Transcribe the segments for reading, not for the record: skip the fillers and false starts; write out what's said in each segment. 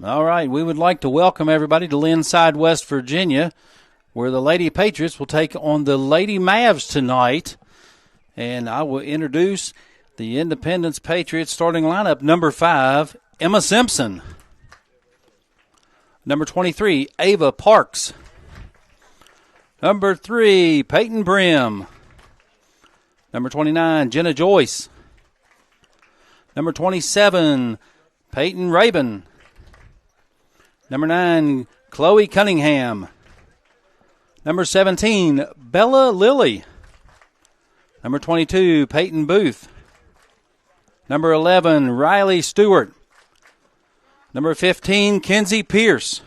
All right, we would like to welcome everybody to Linside, West Virginia, where the Lady Patriots will take on the Lady Mavs tonight. And I will introduce the Independence Patriots starting lineup. Number 5, Emma Simpson. Number 23, Ava Parks. Number 3, Peyton Brim. Number 29, Jenna Joyce. Number 27, Peyton Rabin. Number 9, Chloe Cunningham. Number 17, Bella Lilly. Number 22, Peyton Booth. Number 11, Riley Stewart. Number 15, Kenzie Pierce.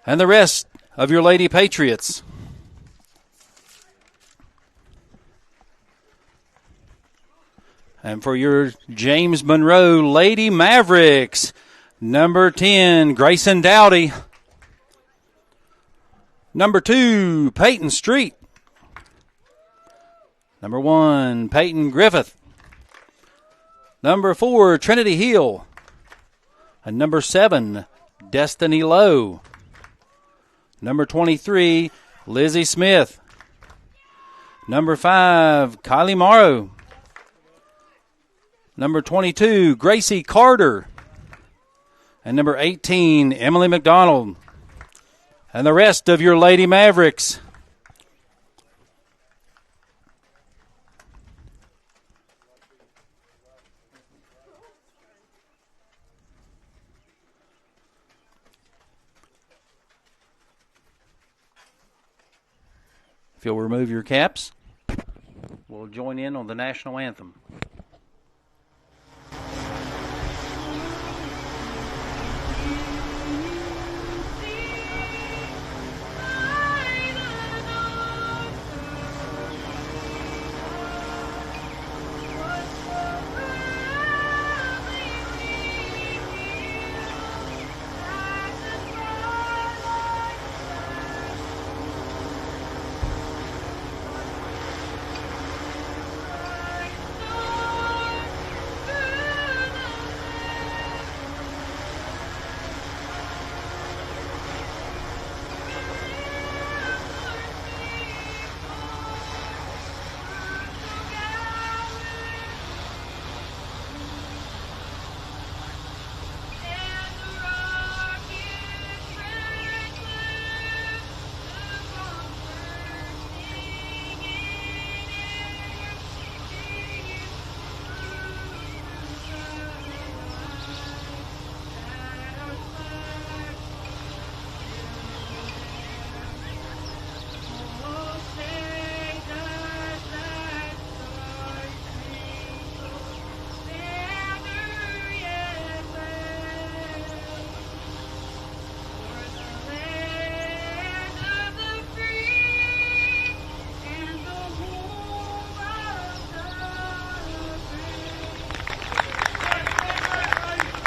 And the rest of your Lady Patriots. And for your James Monroe Lady Mavericks, number 10, Grayson Dowdy. Number 2, Peyton Street. Number 1, Peyton Griffith. Number 4, Trinity Hill. And number 7, Destiny Lowe. Number 23, Lizzie Smith. Number 5, Kylie Morrow. Number 22, Gracie Carter. And number 18, Emily McDonald. And the rest of your Lady Mavericks. If you'll remove your caps, we'll join in on the national anthem.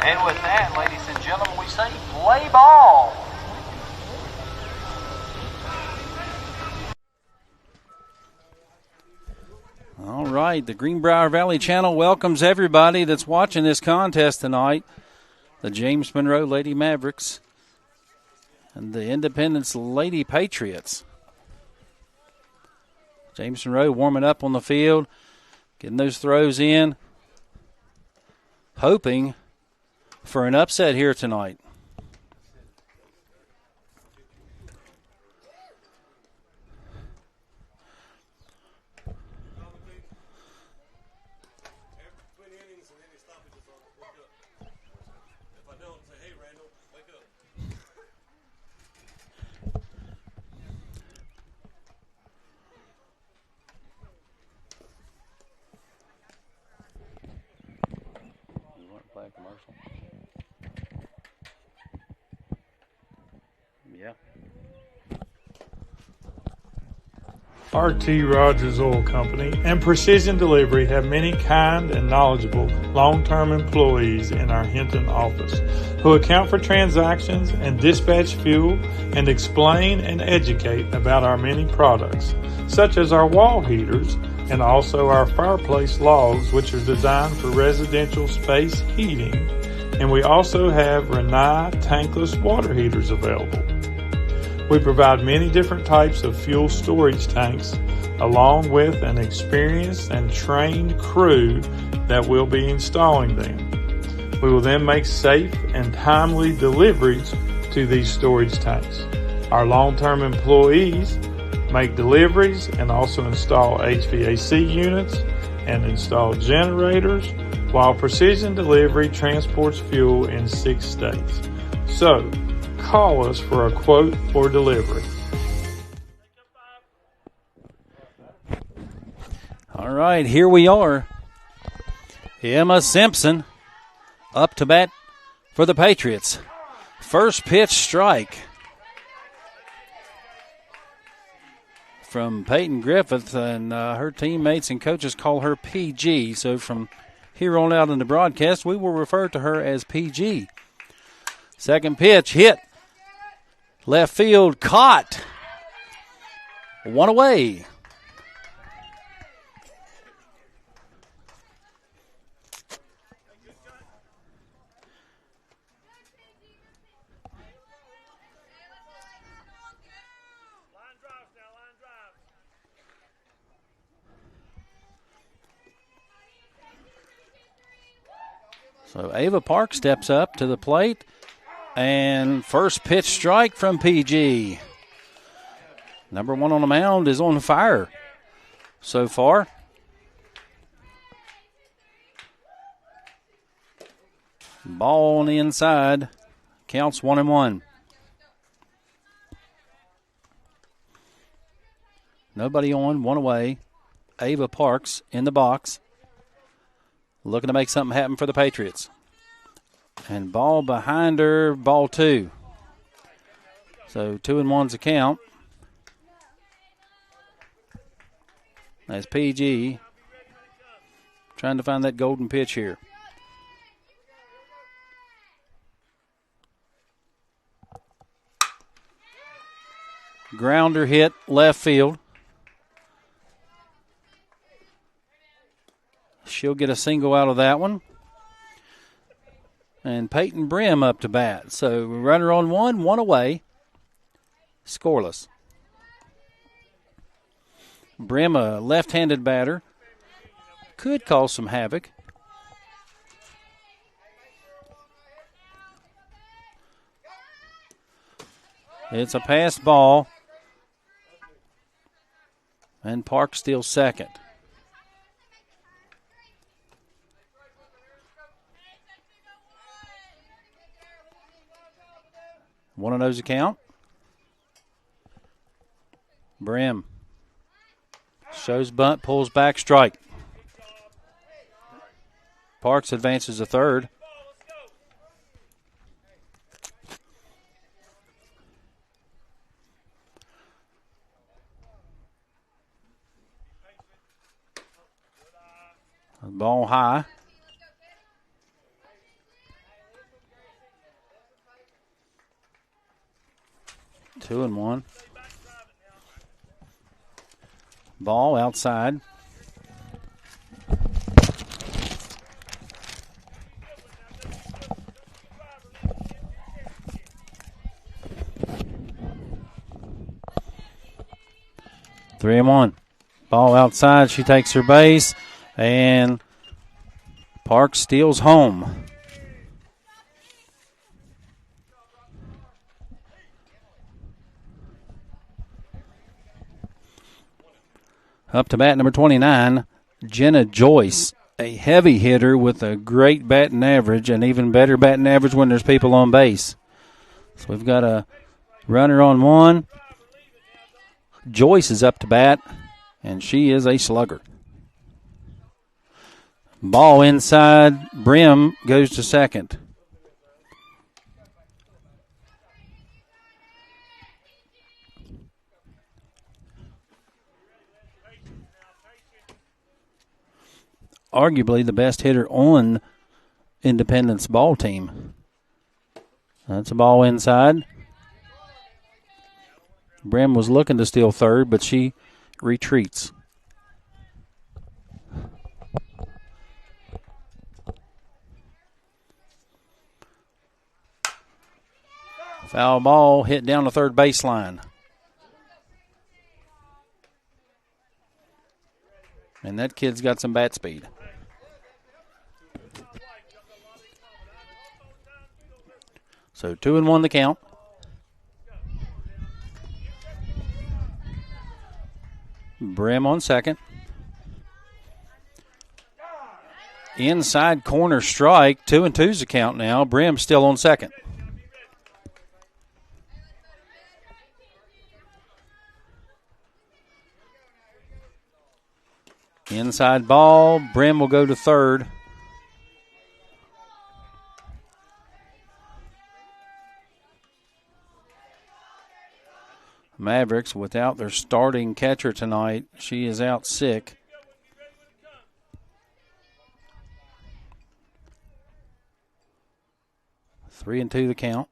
And with that, ladies and gentlemen, we say play ball. All right, the Greenbrier Valley Channel welcomes everybody that's watching this contest tonight. The James Monroe Lady Mavericks and the Independence Lady Patriots. James Monroe warming up on the field, getting those throws in, hoping for an upset here tonight. You want to play a commercial? Yeah. R.T. Rogers Oil Company and Precision Delivery have many kind and knowledgeable long-term employees in our Hinton office who account for transactions and dispatch fuel and explain and educate about our many products, such as our wall heaters and also our fireplace logs, which are designed for residential space heating and we also have Renai tankless water heaters available. We provide many different types of fuel storage tanks along with an experienced and trained crew that will be installing them. We will then make safe and timely deliveries to these storage tanks. Our long-term employees make deliveries and also install HVAC units and install generators, while Precision Delivery transports fuel in 6 states. So, call us for a quote or delivery. All right, here we are. Emma Simpson up to bat for the Patriots. First pitch strike from Peyton Griffith, and her teammates and coaches call her PG. So from here on out in the broadcast, we will refer to her as PG. Second pitch hit. Left field caught. One away. So Ava Park steps up to the plate, and first pitch strike from PG. Number 1 on the mound is on fire so far. Ball on the inside. Counts 1-1. Nobody on, one away. Ava Parks in the box, looking to make something happen for the Patriots. And ball behind her, ball 2. So 2-1's a count. That's PG trying to find that golden pitch here. Grounder hit left field. She'll get a single out of that one. And Peyton Brim up to bat. So runner on one away. Scoreless. Brim, a left-handed batter, could cause some havoc. It's a pass ball. And Park steals second. One of those account. Brim shows bunt, pulls back, strike. Parks advances to third. Ball high. Two and one. Ball outside. Three and one. Ball outside. She takes her base, and Park steals home. Up to bat number 29, Jenna Joyce, a heavy hitter with a great batting average, and even better batting average when there's people on base. So we've got a runner on one. Joyce is up to bat, and she is a slugger. Ball inside. Brim goes to second. Arguably the best hitter on Independence ball team. That's a ball inside. Brim was looking to steal third, but she retreats. Foul ball hit down the third baseline. And that kid's got some bat speed. So 2-1 the count. Brim on second. Inside corner strike. 2-2's the count now. Brim still on second. Inside ball. Brim will go to third. Mavericks without their starting catcher tonight. She is out sick. 3-2 the count.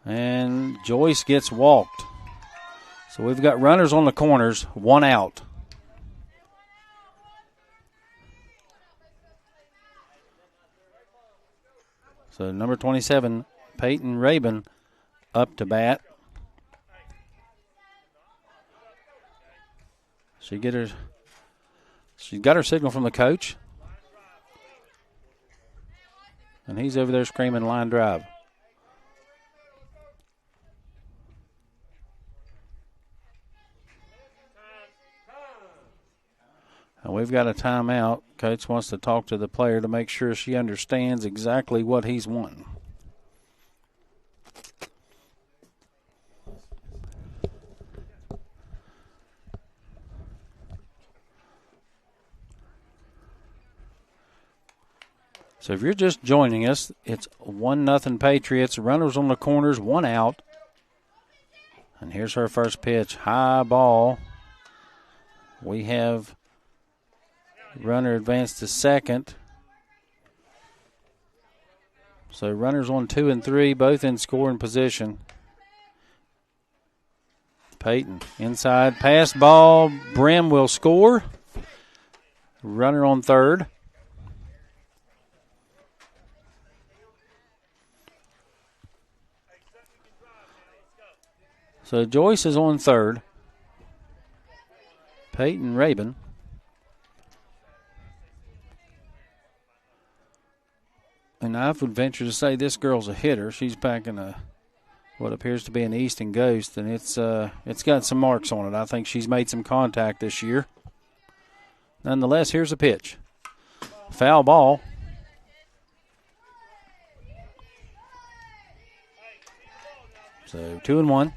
And Joyce gets walked. So we've got runners on the corners, one out. So number 27, Peyton Rabin, up to bat. She's got her signal from the coach. And he's over there screaming line drive. And we've got a timeout. Coach wants to talk to the player to make sure she understands exactly what he's wanting. So if you're just joining us, it's 1-0 Patriots. Runners on the corners, one out. And here's her first pitch. High ball. We have runner advanced to second. So runners on 2 and 3, both in scoring position. Peyton inside, pass ball. Brim will score. Runner on third. So Joyce is on third. Peyton Rabin. And I would venture to say this girl's a hitter. She's packing what appears to be an Easton Ghost, and it's got some marks on it. I think she's made some contact this year. Nonetheless, here's a pitch. Foul ball. So 2-1.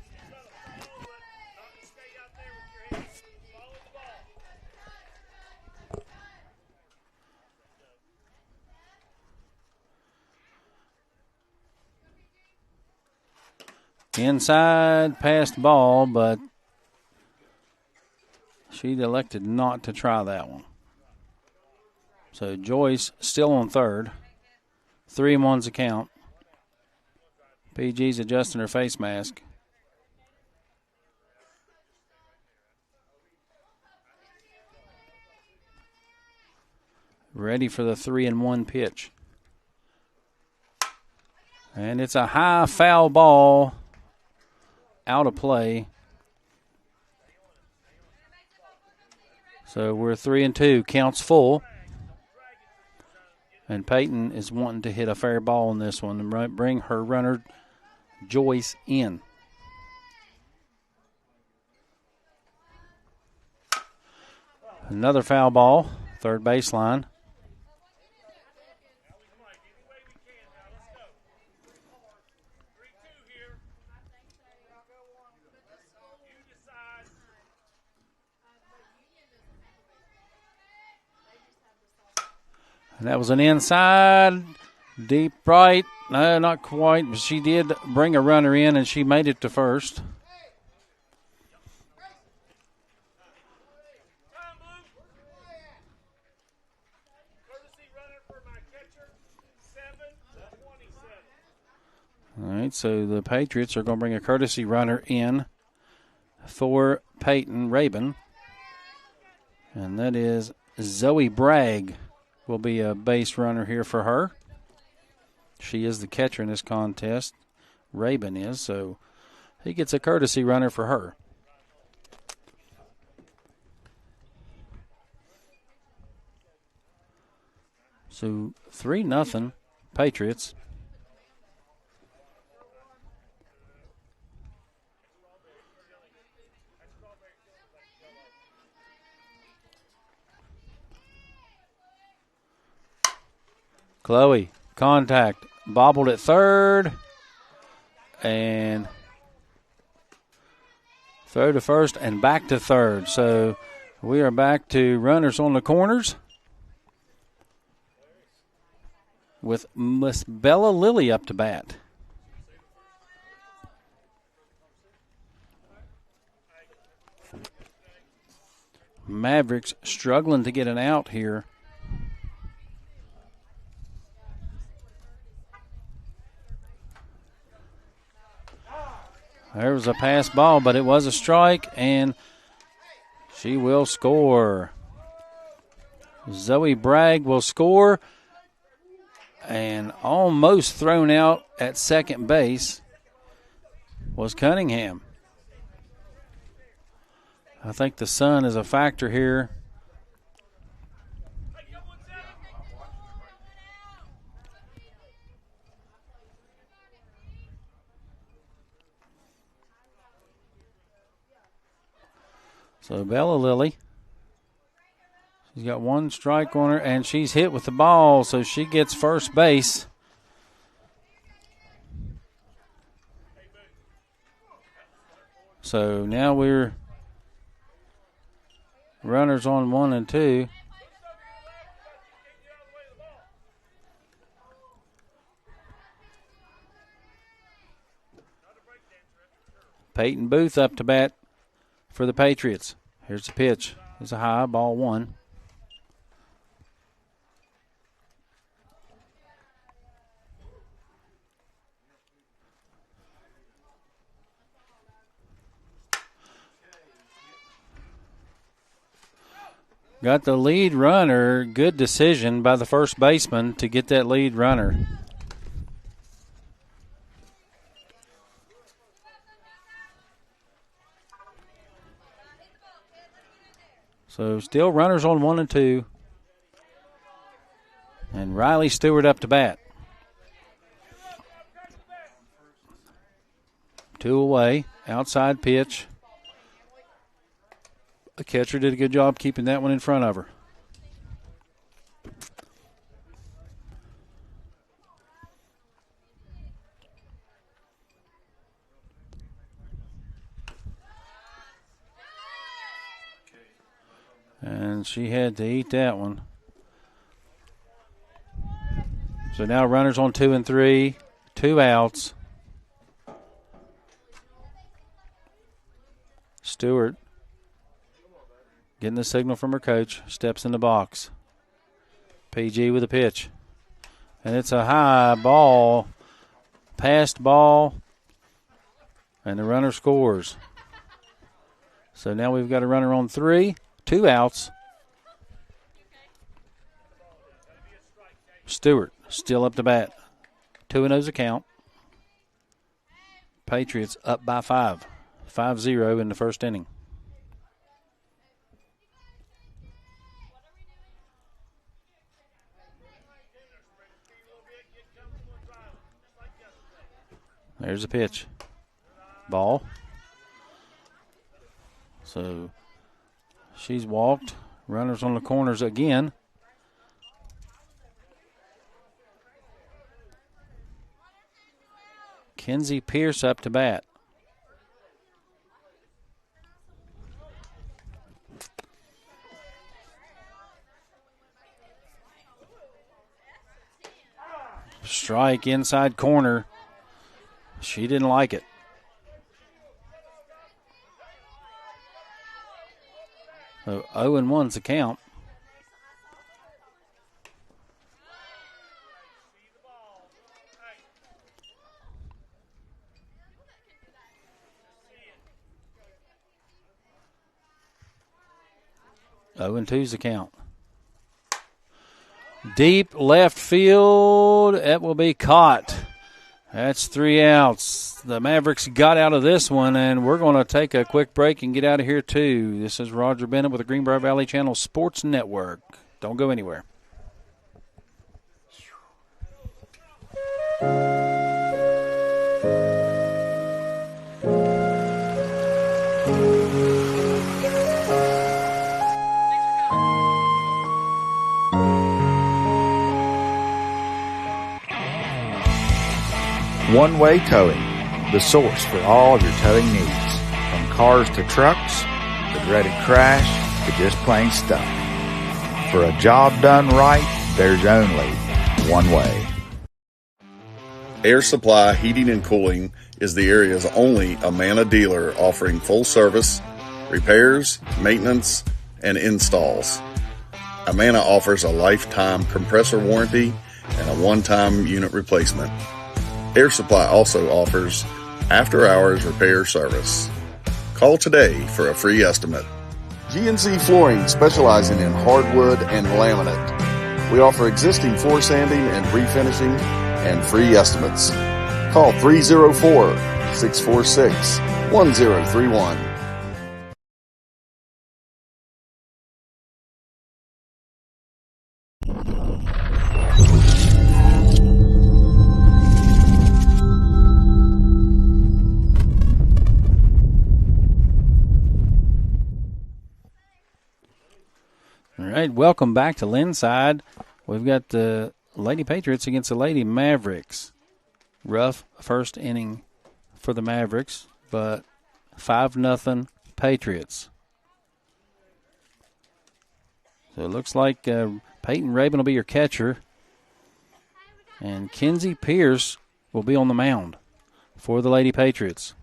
Inside, passed ball, but she elected not to try that one. So Joyce still on third. 3-1's the count. PG's adjusting her face mask. Ready for the 3-1 pitch. And it's a high foul ball. Out of play. So we're 3-2. Counts full. And Peyton is wanting to hit a fair ball in this one and bring her runner Joyce in. Another foul ball. Third baseline. And that was an inside, deep right. No, not quite, but she did bring a runner in, and she made it to first. All right, so the Patriots are going to bring a courtesy runner in for Peyton Rabin. And that is Zoe Bragg. Will be a base runner here for her. She is the catcher in this contest. Rabin is, so he gets a courtesy runner for her. So 3-0 Patriots. Chloe, contact, bobbled at third, and throw to first and back to third. So we are back to runners on the corners with Miss Bella Lilly up to bat. Mavericks struggling to get an out here. There was a pass ball, but it was a strike, and she will score. Zoe Bragg will score, and almost thrown out at second base was Cunningham. I think the sun is a factor here. So Bella Lilly, she's got one strike on her, and she's hit with the ball, so she gets first base. So now we're runners on 1 and 2. Peyton Booth up to bat for the Patriots. Here's the pitch. It's a high, ball 1. Got the lead runner. Good decision by the first baseman to get that lead runner. So still runners on 1 and 2. And Riley Stewart up to bat. 2 away. Outside pitch. The catcher did a good job keeping that one in front of her. And she had to eat that one. So now runners on 2 and 3, 2 outs. Stewart getting the signal from her coach, steps in the box. PG with a pitch. And it's a high ball, passed ball, and the runner scores. So now we've got a runner on 3, 2 outs. Stewart still up to bat. 2-0's a count. Patriots up by 5. 5-0 in the first inning. There's a pitch. Ball. So she's walked. Runners on the corners again. Kenzie Pierce up to bat. Strike inside corner. She didn't like it. So 0-1's the count. Oh, and 2's the count. Deep left field. It will be caught. That's 3 outs. The Mavericks got out of this one, and we're going to take a quick break and get out of here, too. This is Roger Bennett with the Greenbrier Valley Channel Sports Network. Don't go anywhere. One-Way Towing, the source for all of your towing needs. From cars to trucks, the dreaded crash, to just plain stuff. For a job done right, there's only one way. Air Supply Heating and Cooling is the area's only Amana dealer offering full service, repairs, maintenance, and installs. Amana offers a lifetime compressor warranty and a one-time unit replacement. Air Supply also offers after-hours repair service. Call today for a free estimate. GNC Flooring, specializing in hardwood and laminate. We offer existing floor sanding and refinishing and free estimates. Call 304-646-1031. All right, welcome back to Linside. We've got the Lady Patriots against the Lady Mavericks. Rough first inning for the Mavericks, but 5-0 Patriots. So it looks like Peyton Rabin will be your catcher, and Kenzie Pierce will be on the mound for the Lady Patriots.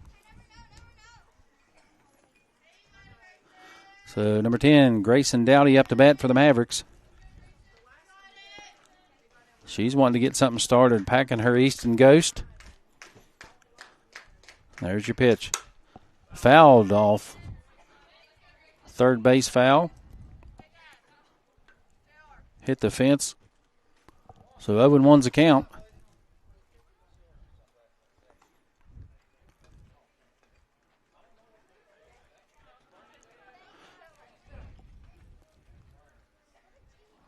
So number 10, Grayson Dowdy up to bat for the Mavericks. She's wanting to get something started, packing her Easton Ghost. There's your pitch. Fouled off. Third base foul. Hit the fence. So 0-1's the count.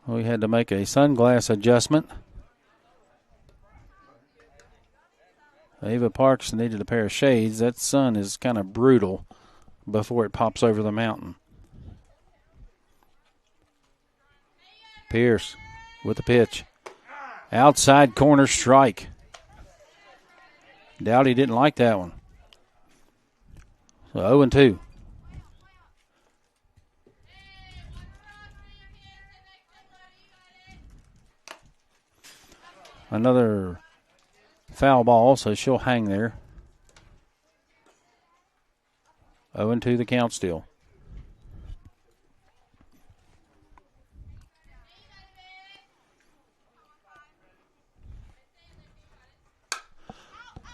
We had to make a sunglass adjustment. Ava Parks needed a pair of shades. That sun is kind of brutal before it pops over the mountain. Pierce with the pitch. Outside corner strike. Dowdy didn't like that one. So 0-2. Another foul ball, so she'll hang there. 0-2 the count still.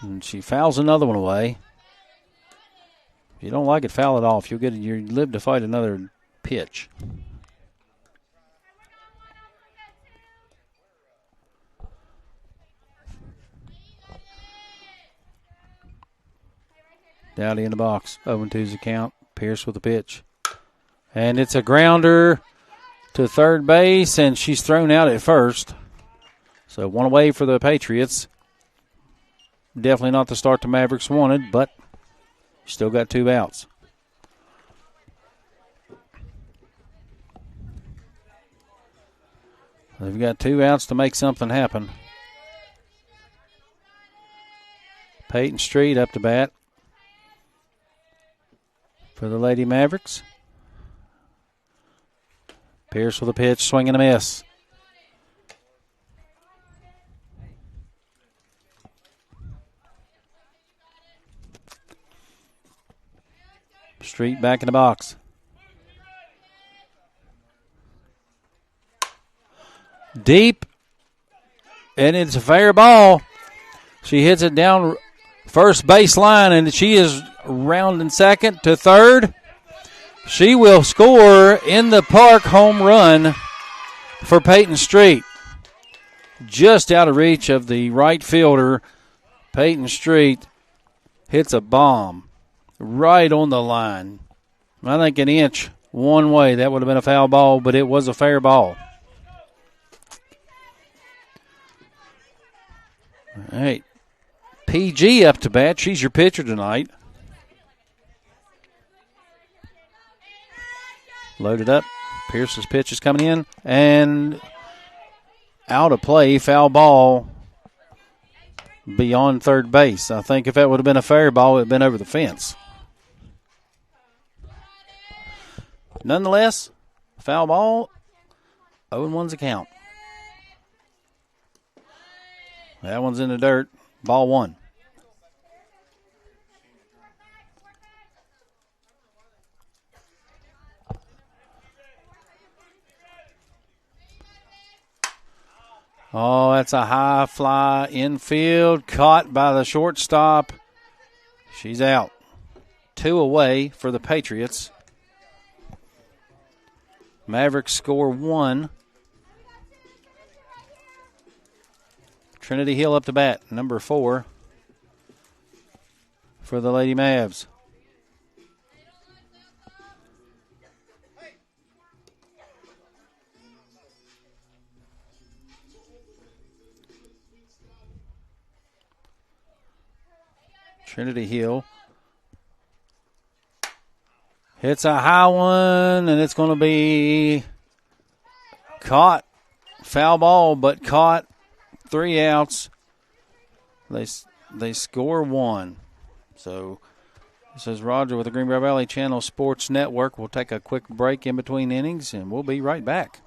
And she fouls another one away. If you don't like it, foul it off. You live to fight another pitch. Dowdy in the box. 0-2's the count. Pierce with the pitch. And it's a grounder to third base, and she's thrown out at first. So one away for the Patriots. Definitely not the start the Mavericks wanted, but still got 2 outs. They've got 2 outs to make something happen. Peyton Street up to bat for the Lady Mavericks. Pierce with a pitch, swing and a miss. Street back in the box. Deep, and it's a fair ball. She hits it down first baseline, and she is rounding second to third. She will score in the park home run for Peyton Street. just out of reach of the right fielder, Peyton Street. Hits a bomb right on the line. I think an inch one way. That would have been a foul ball, but it was a fair ball. All right. PG up to bat. She's your pitcher tonight. Loaded up. Pierce's pitch is coming in. And out of play. Foul ball beyond third base. I think if that would have been a fair ball, it would have been over the fence. Nonetheless, foul ball, 0-1's a count. That one's in the dirt. Ball one. Oh, that's a high fly infield. Caught by the shortstop. She's out. 2 away for the Patriots. Mavericks score 1. Trinity Hill up to bat, number 4 for the Lady Mavs. Trinity Hill hits a high one, and it's going to be caught. Foul ball, but caught. 3 outs. They score 1. So this is Roger with the Greenbrier Valley Channel Sports Network. We'll take a quick break in between innings, and we'll be right back.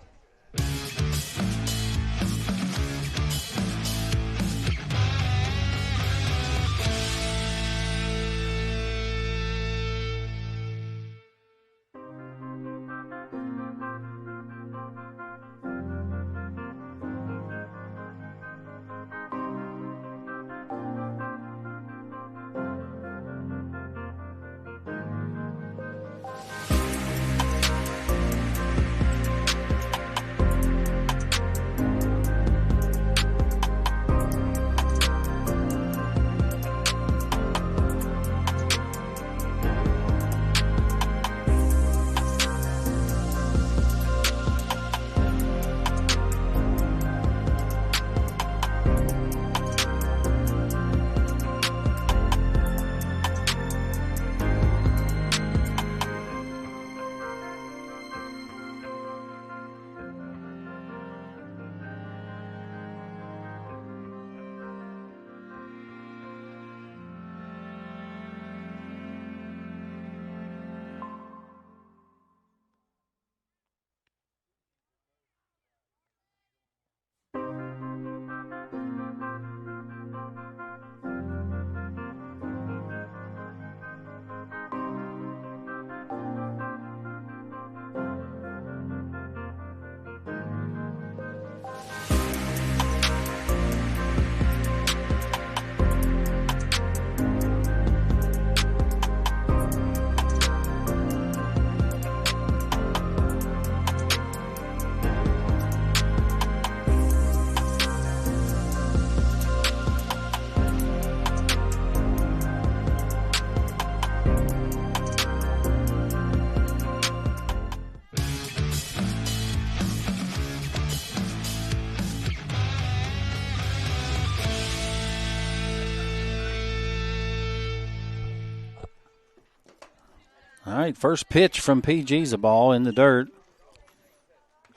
All right, first pitch from PG's a ball in the dirt.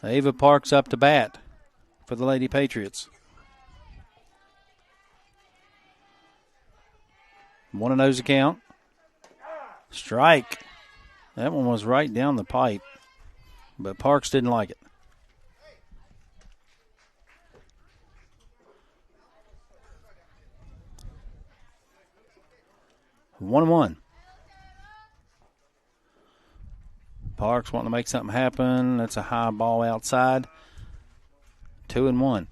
Ava Parks up to bat for the Lady Patriots. 1-0's a count. Strike. That one was right down the pipe, but Parks didn't like it. One. Parks wanting to make something happen. That's a high ball outside. 2-1.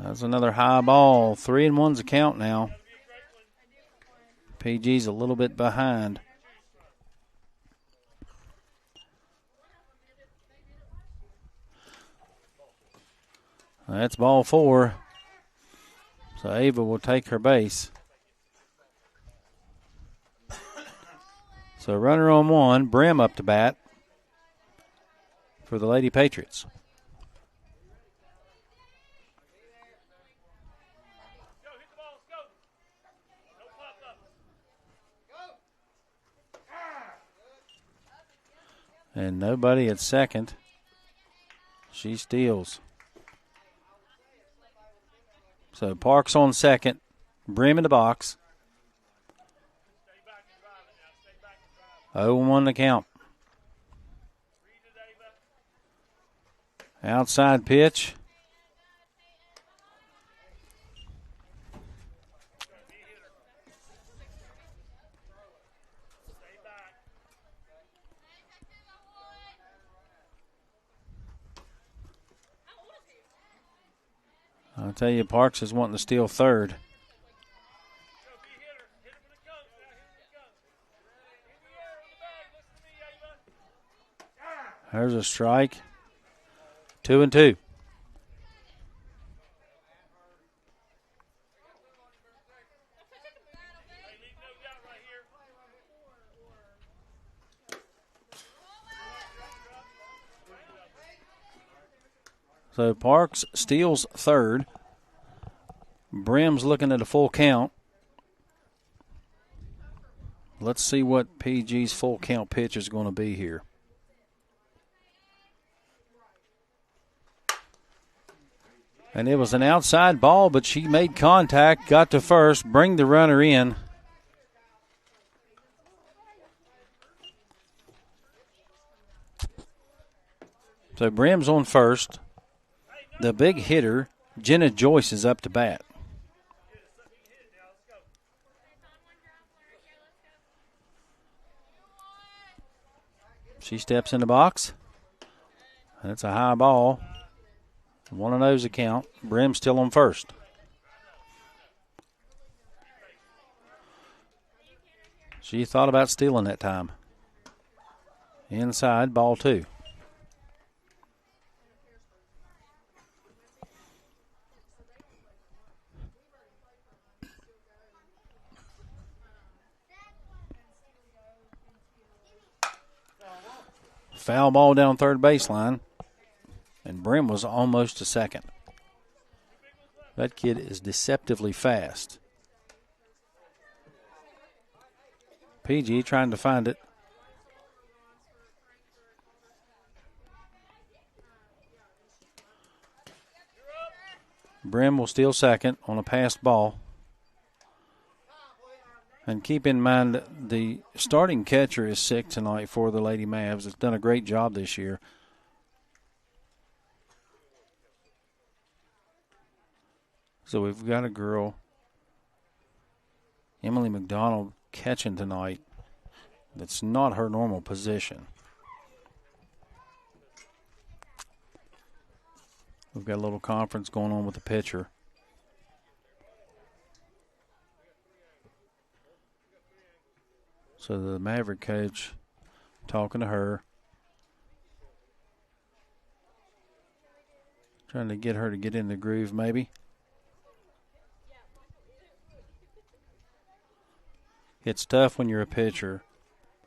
That's another high ball. 3-1's a count now. PG's a little bit behind. That's ball 4. So Ava will take her base. So runner on 1, Brim up to bat for the Lady Patriots. And nobody at second. She steals. So Parks on second. Brim in the box. 0-1 the count. Outside pitch. I'll tell you, Parks is wanting to steal third. There's a strike. 2-2. So Parks steals third. Brim's looking at a full count. Let's see what PG's full count pitch is going to be here. And it was an outside ball, but she made contact, got to first, bring the runner in. So Brim's on first. The big hitter, Jenna Joyce, is up to bat. She steps in the box. That's a high ball. 1-0's a count. Brim still on first. She thought about stealing that time. Inside, ball 2. Foul ball down third baseline. And Brim was almost to second. That kid is deceptively fast. PG trying to find it. Brim will steal second on a passed ball. And keep in mind the starting catcher is sick tonight for the Lady Mavs. Has done a great job this year. So we've got a girl, Emily McDonald, catching tonight. That's not her normal position. We've got a little conference going on with the pitcher. So the Maverick coach talking to her, trying to get her to get in the groove maybe. It's tough when you're a pitcher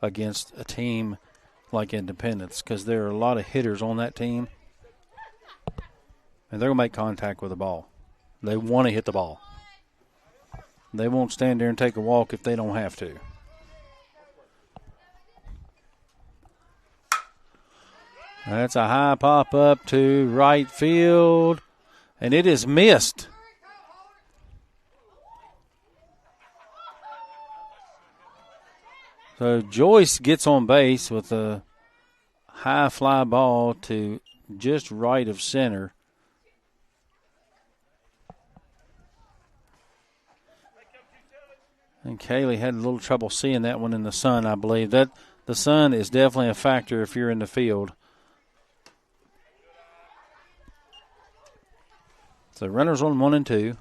against a team like Independence because there are a lot of hitters on that team, and they're going to make contact with the ball. They want to hit the ball. They won't stand there and take a walk if they don't have to. That's a high pop up to right field, and it is missed. So Joyce gets on base with a high fly ball to just right of center. And Kaylee had a little trouble seeing that one in the sun, I believe. That the sun is definitely a factor if you're in the field. So runners on 1 and 2.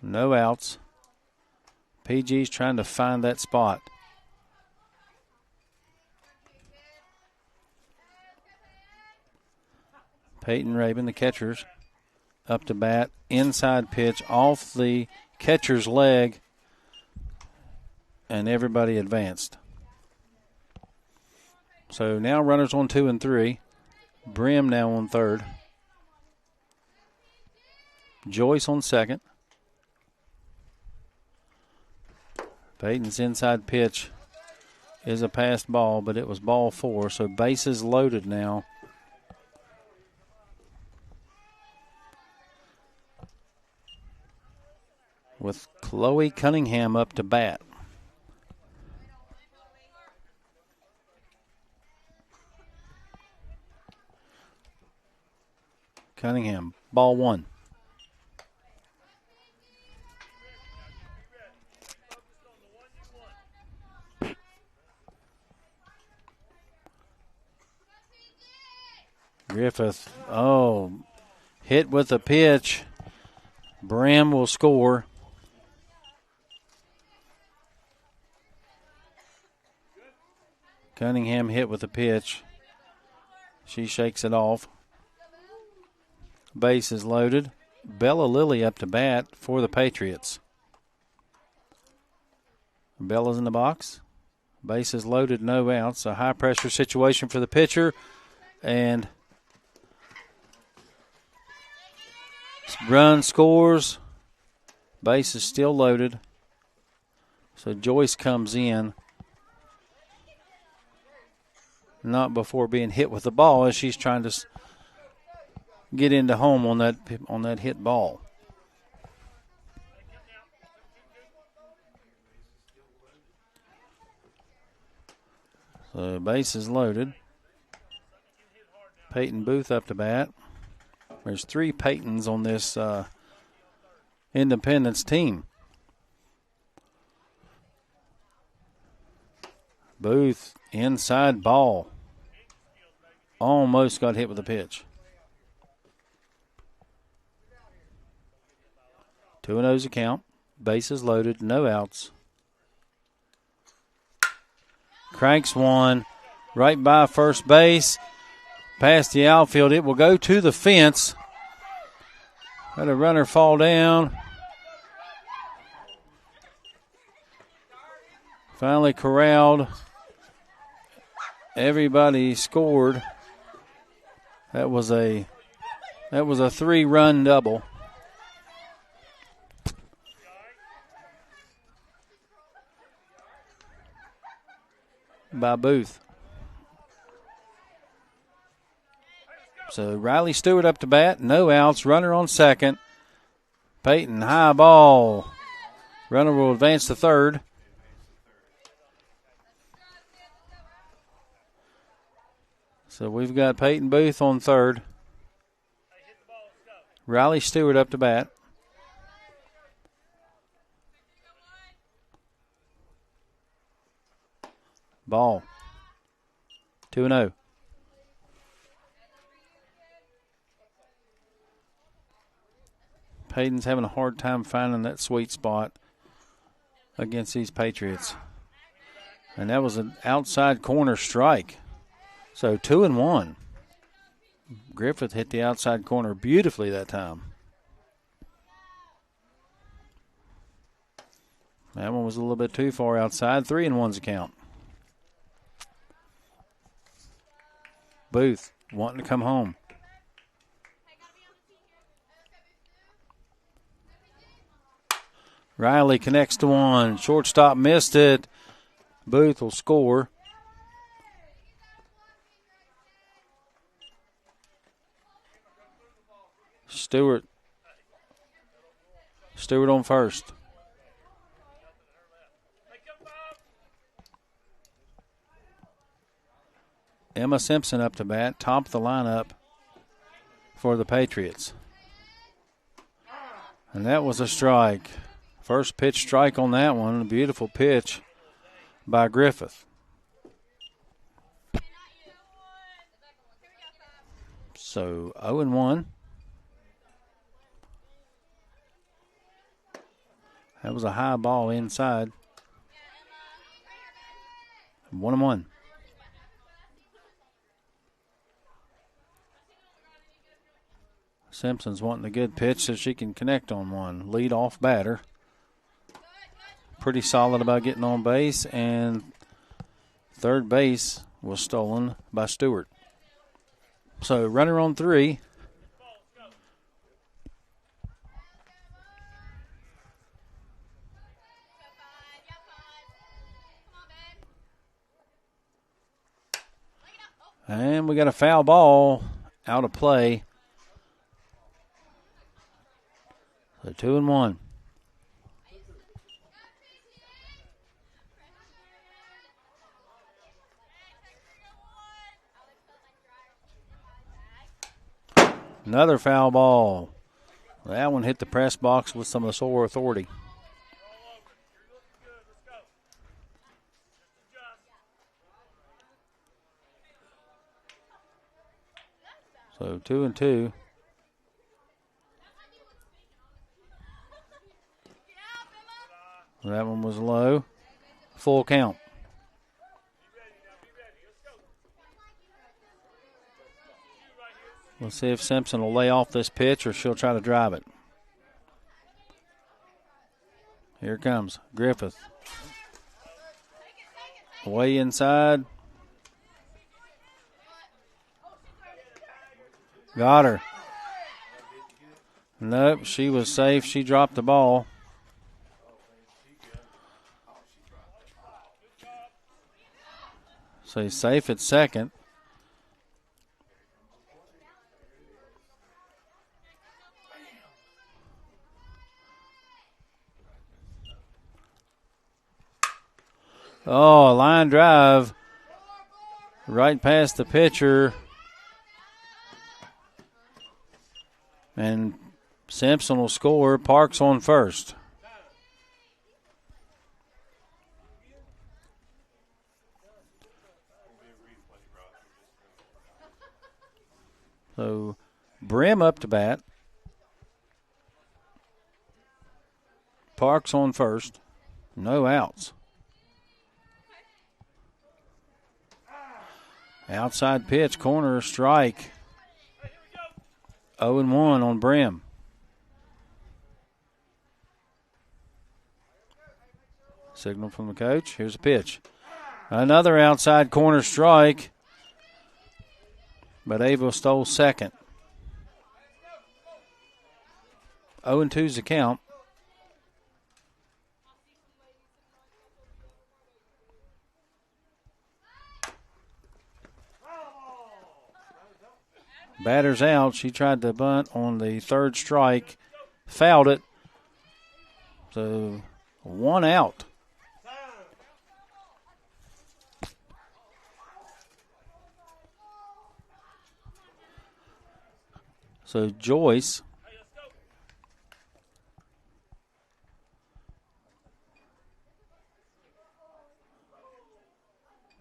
No outs. PG's trying to find that spot. Peyton Rabin, the catchers, up to bat. Inside pitch off the catcher's leg, and everybody advanced. So now runners on 2 and 3. Brim now on third. Joyce on second. Peyton's inside pitch is a passed ball, but it was ball 4, so bases loaded now. With Chloe Cunningham up to bat. Cunningham, ball 1. Griffith, hit with a pitch. Bram will score. Cunningham hit with a pitch. She shakes it off. Base is loaded. Bella Lilly up to bat for the Patriots. Bella's in the box. Base is loaded, no outs. A high-pressure situation for the pitcher. And run scores. Base is still loaded. So Joyce comes in. Not before being hit with the ball as she's trying to get into home on that hit ball. So base is loaded. Peyton Booth up to bat. There's 3 Peytons on this Independence team. Booth, inside ball. Almost got hit with a pitch. 2-0's a count. Bases loaded, no outs. Cranks one right by first base. Past the outfield. It will go to the fence. Let a runner fall down. Finally corralled. Everybody scored. That was a 3-run double. By Booth. So Riley Stewart up to bat. No outs. Runner on second. Peyton, high ball. Runner will advance to third. So we've got Peyton Booth on third. Riley Stewart up to bat. Ball. 2-0. Peyton's having a hard time finding that sweet spot against these Patriots. And that was an outside corner strike. So 2-1. Griffith hit the outside corner beautifully that time. That one was a little bit too far outside. 3-1's a count. Booth wanting to come home. Riley connects to one. Shortstop missed it. Booth will score. Stewart on first. Emma Simpson up to bat, top of the lineup for the Patriots. And that was a strike. First pitch strike on that one. A beautiful pitch by Griffith. So 0-1. That was a high ball inside. 1-1. Simpson's wanting a good pitch so she can connect on one. Lead off batter. Pretty solid about getting on base, and third base was stolen by Stewart. So runner on 3. And we got a foul ball out of play. So 2-1. Another foul ball. That one hit the press box with some of the sore authority. So 2-2. That one was low. Full count. We'll see if Simpson will lay off this pitch or she'll try to drive it. Here comes Griffith. Way inside. Got her. Nope, she was safe. She dropped the ball. So he's safe at second. Oh, a line drive right past the pitcher. And Simpson will score. Parks on first. So Brim up to bat. Parks on first. No outs. Outside pitch, corner, strike. 0-1 on Brim. Signal from the coach. Here's a pitch. Another outside corner strike. But Ava stole second. 0-2's the count. Batter's out. She tried to bunt on the third strike. Fouled it. So 1 out. So Joyce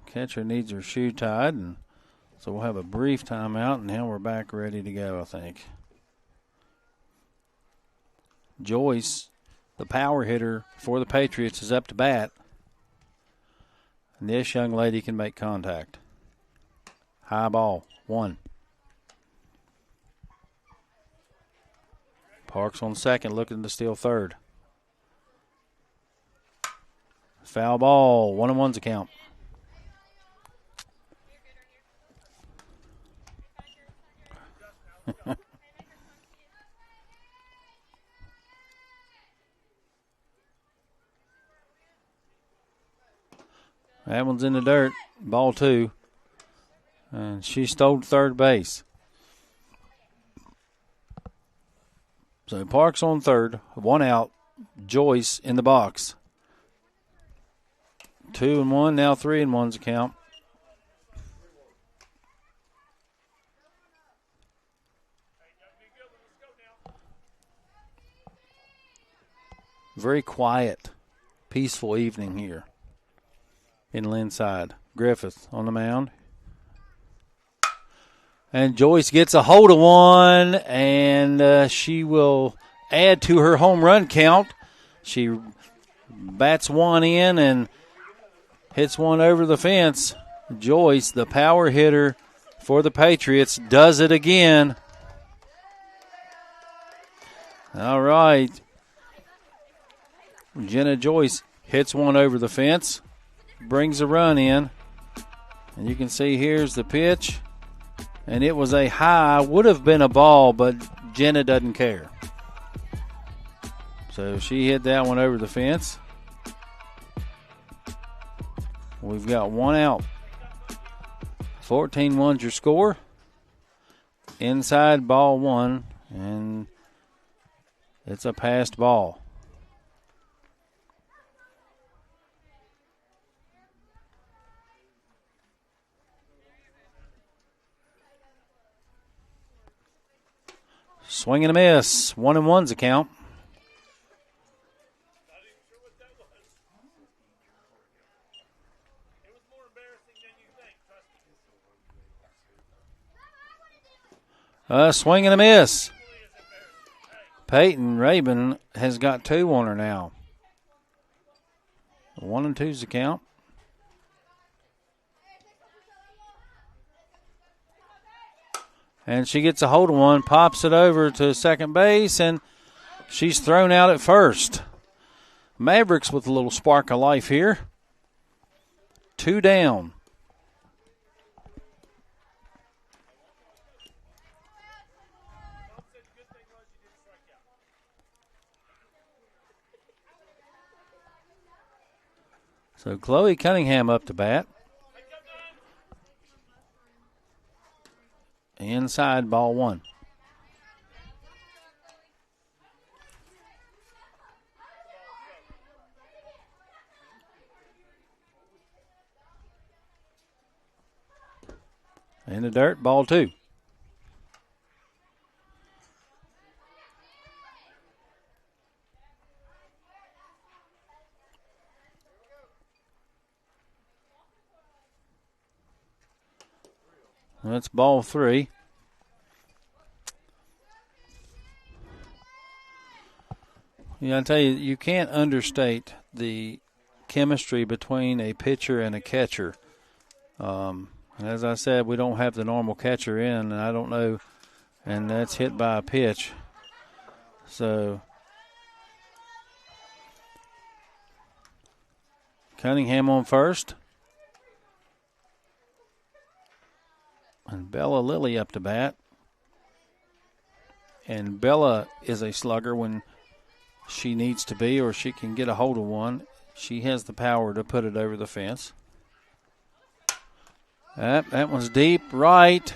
catcher needs her shoe tied, and so we'll have a brief timeout, and now we're back ready to go, I think. Joyce, the power hitter for the Patriots, is up to bat. And this young lady can make contact. High ball, 1. Parks on second, looking to steal third. Foul ball, 1-1's a count. That one's in the dirt. Ball 2. And she stole third base. So Parks on third. 1 out. Joyce in the box. 2-1. Now 3-1's a count. Very quiet, peaceful evening here in Linside. Griffith on the mound. And Joyce gets a hold of one, and she will add to her home run count. She bats one in and hits one over the fence. Joyce, the power hitter for the Patriots, does it again. All right. Jenna Joyce hits one over the fence, brings a run in. And you can see here's the pitch. And it was a high, would have been a ball, but Jenna doesn't care. So she hit that one over the fence. We've got one out. 14-1's your score. Inside ball one, and it's a passed ball. Swing and a miss. 1-1's the count. Swing and a miss. Peyton Rabin has got 2 on her now. 1 and 2's the count. And she gets a hold of one, pops it over to second base, and she's thrown out at first. Mavericks with a little spark of life here. 2 down. So Chloe Cunningham up to bat. Inside ball one. In the dirt, ball two. That's ball three. Yeah, I tell you, you can't understate the chemistry between a pitcher and a catcher. As I said, we don't have the normal catcher in, and I don't know, and that's hit by a pitch. So Cunningham on first. And Bella Lilly up to bat. And Bella is a slugger when she needs to be, or she can get a hold of one. She has the power to put it over the fence. That one's deep right.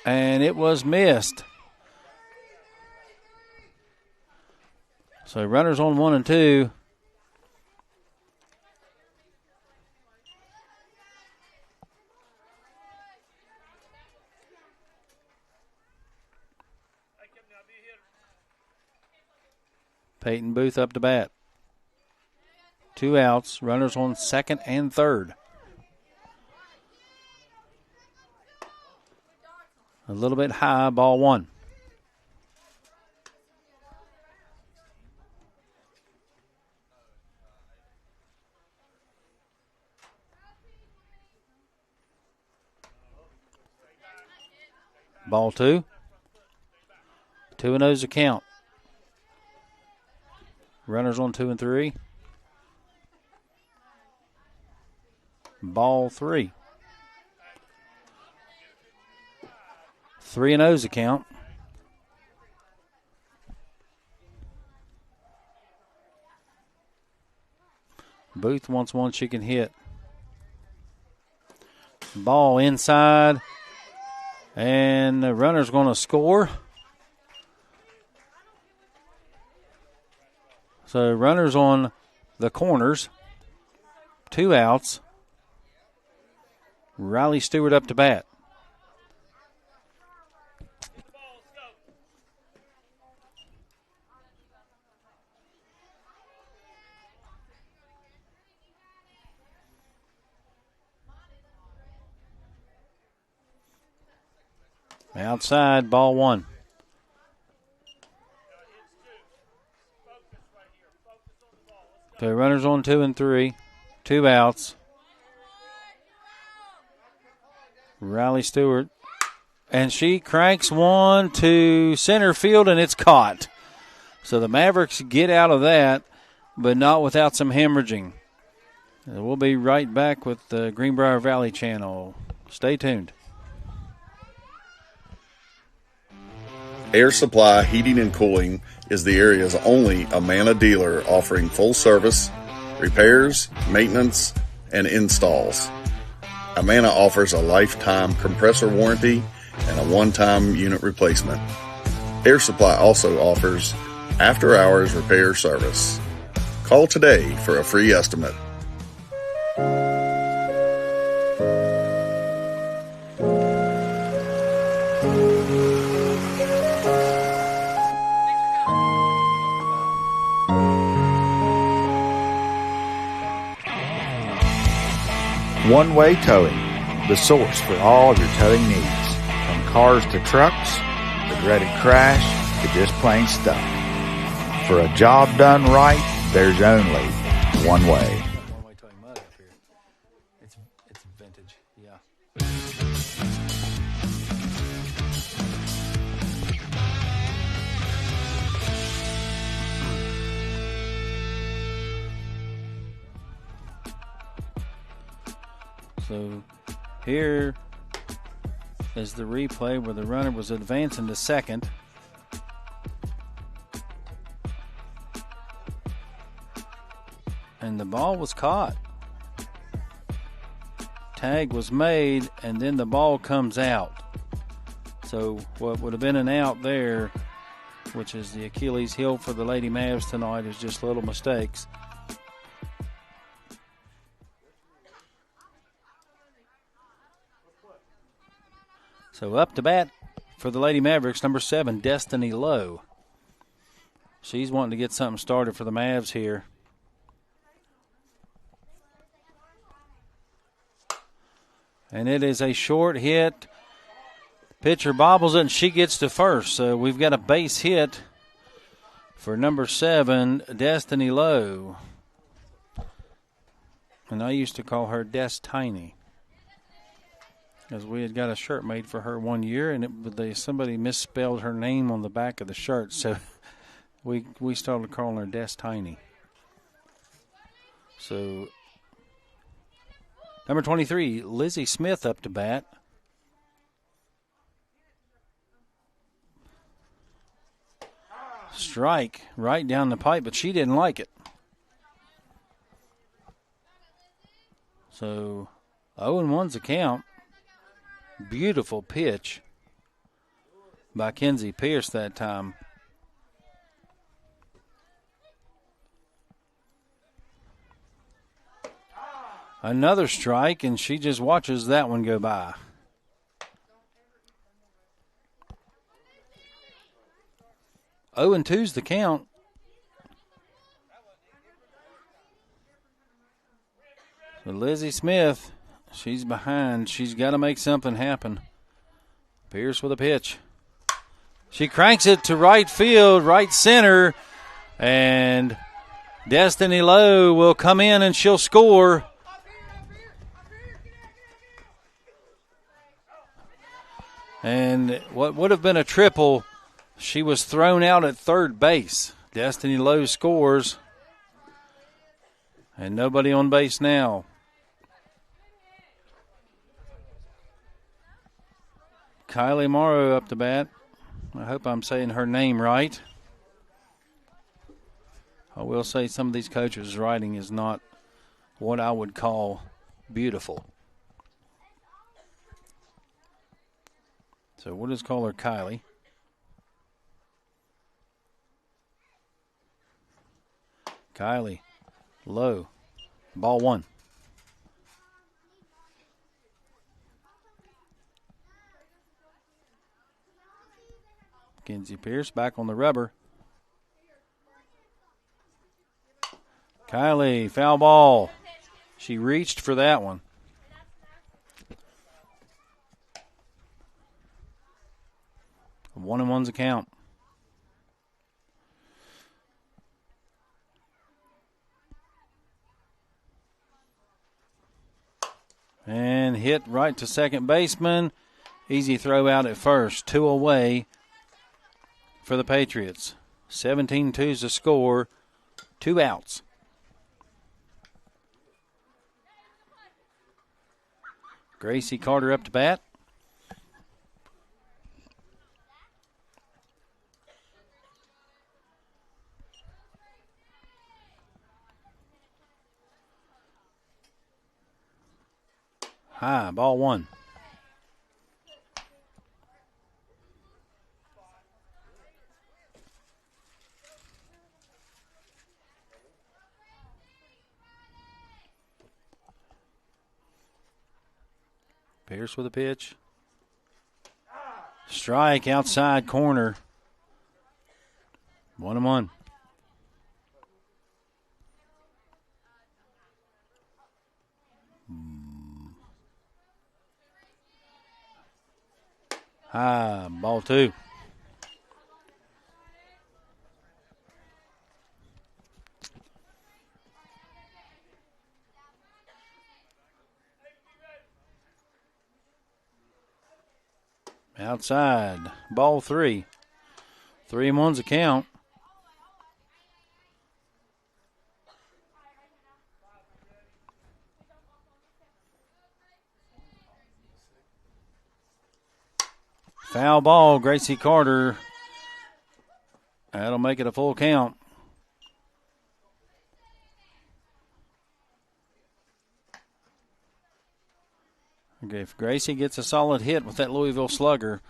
And it was missed. So runners on 1 and 2. Peyton Booth up to bat. 2 outs. Runners on second and third. A little bit high, ball one. Ball two. 2-0's a count. Runners on 2 and 3. Ball three. 3-0's a count. Booth wants one she can hit. Ball inside. And the runner's going to score. So runners on the corners. 2 outs. Riley Stewart up to bat. Outside, ball one. So runners on 2 and 3. 2 outs. Riley Stewart. And she cranks one to center field, and it's caught. So the Mavericks get out of that, but not without some hemorrhaging. We'll be right back with the Greenbrier Valley Channel. Stay tuned. Air Supply Heating and Cooling is the area's only Amana dealer offering full service, repairs, maintenance, and installs. Amana offers a lifetime compressor warranty and a one-time unit replacement. Air Supply also offers after-hours repair service. Call today for a free estimate. One-Way Towing, the source for all of your towing needs. From cars to trucks, the dreaded crash, to just plain stuff. For a job done right, there's only one way. One-Way Towing mud up here. It's vintage, yeah. So here is the replay where the runner was advancing to second. And the ball was caught. Tag was made, and then the ball comes out. So what would have been an out there, which is the Achilles heel for the Lady Mavs tonight, is just little mistakes. So up to bat for the Lady Mavericks, number 7, Destiny Lowe. She's wanting to get something started for the Mavs here. And it is a short hit. Pitcher bobbles it, and she gets to first. So we've got a base hit for number 7, Destiny Lowe. And I used to call her Des Tiny, because we had got a shirt made for her one year, and somebody misspelled her name on the back of the shirt, so we started calling her Des Tiny. So number 23, Lizzie Smith up to bat. Strike right down the pipe, but she didn't like it. So 0-1's the count. Beautiful pitch by Kenzie Pierce that time. Another strike, and she just watches that one go by. Oh, and 2's the count. So Lizzie Smith, she's behind. She's got to make something happen. Pierce with a pitch. She cranks it to right field, right center, and Destiny Lowe will come in and she'll score. And what would have been a triple, she was thrown out at third base. Destiny Lowe scores. And nobody on base now. Kylie Morrow up to bat. I hope I'm saying her name right. I will say some of these coaches' writing is not what I would call beautiful. So we'll just call her Kylie. Kylie Lowe. Ball 1. Kenzie Pierce back on the rubber. Kylie, foul ball. She reached for that one. One and one's a count. hit right to second baseman. Easy throw out at first. 2 away for the Patriots. 17-2 is the score. 2 outs. Gracie Carter up to bat. High, ball 1. Pierce with a pitch. Strike outside corner. 1-1. High, ball 2. Outside, ball 3. 3-1's a count. Foul ball, Gracie Carter. That'll make it a full count. Okay, if Gracie gets a solid hit with that Louisville slugger,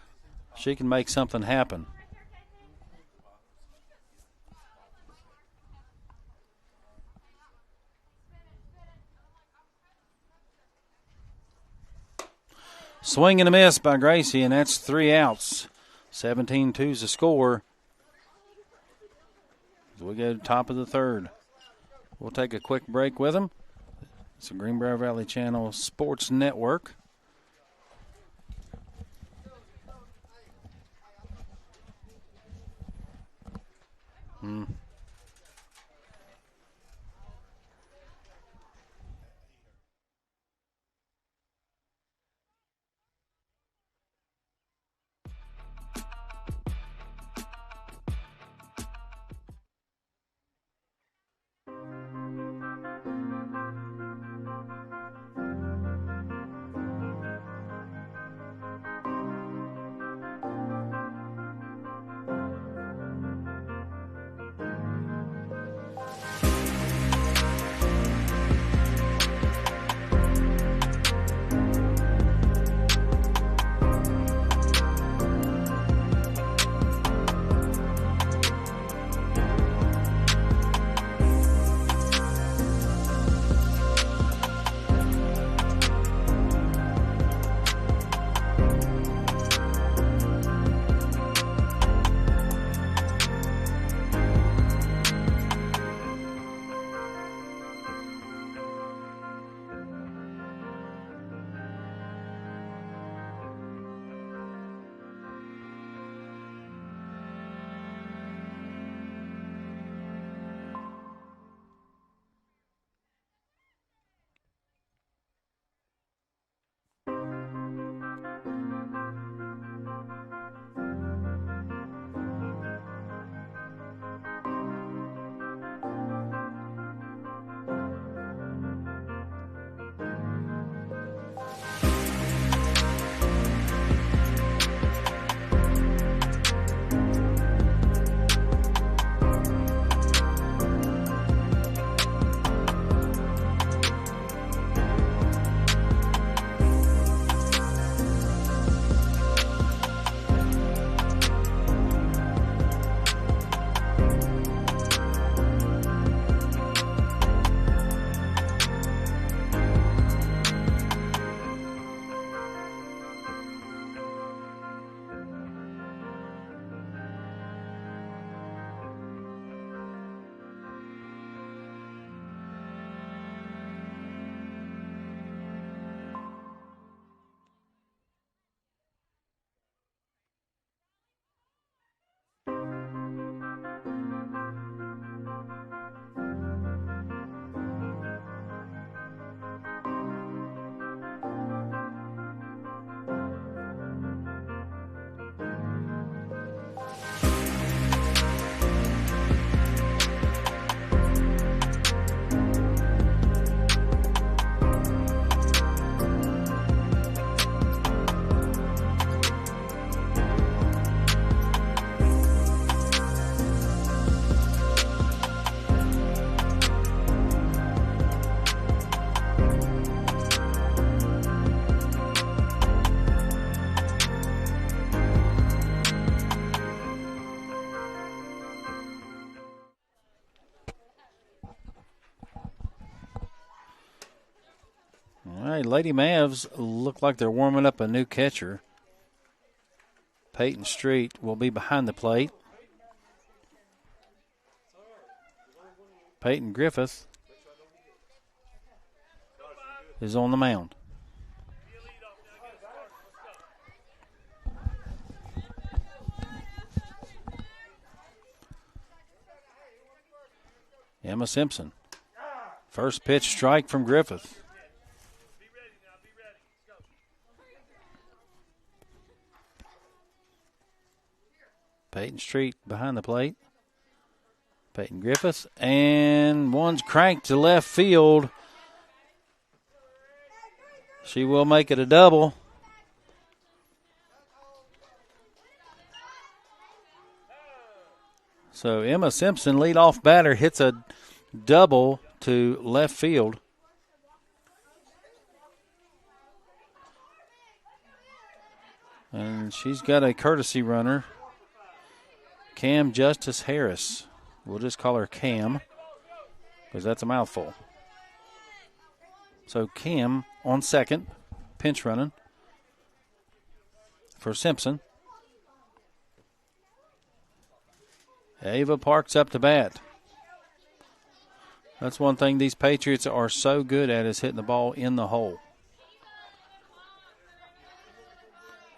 she can make something happen. Swing and a miss by Gracie, and that's 3 outs. 17-2 is the score. As we go to top of the third. We'll take a quick break with them. It's the Greenbrier Valley Channel Sports Network. right, Lady Mavs look like they're warming up a new catcher. Peyton Street will be behind the plate. Peyton Griffith is on the mound. Emma Simpson. First pitch strike from Griffith. Peyton Street behind the plate. Peyton Griffith. And one's cranked to left field. She will make it a double. So Emma Simpson, leadoff batter, hits a double to left field. And she's got a courtesy runner, Cam Justice Harris. We'll just call her Cam because that's a mouthful. So Cam on second, pinch running for Simpson. Ava Parks up to bat. That's one thing these Patriots are so good at, is hitting the ball in the hole.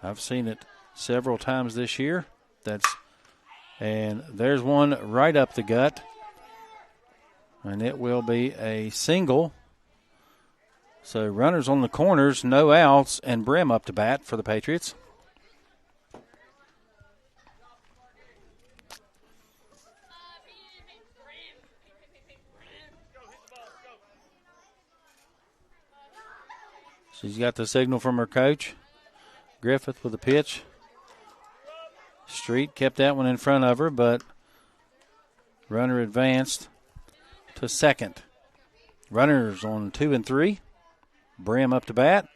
I've seen it several times this year. And there's one right up the gut. And it will be a single. So runners on the corners, no outs, and Brim up to bat for the Patriots. She's got the signal from her coach. Griffith with the pitch. Street kept that one in front of her, but runner advanced to second. Runners on 2 and 3. Brim up to bat.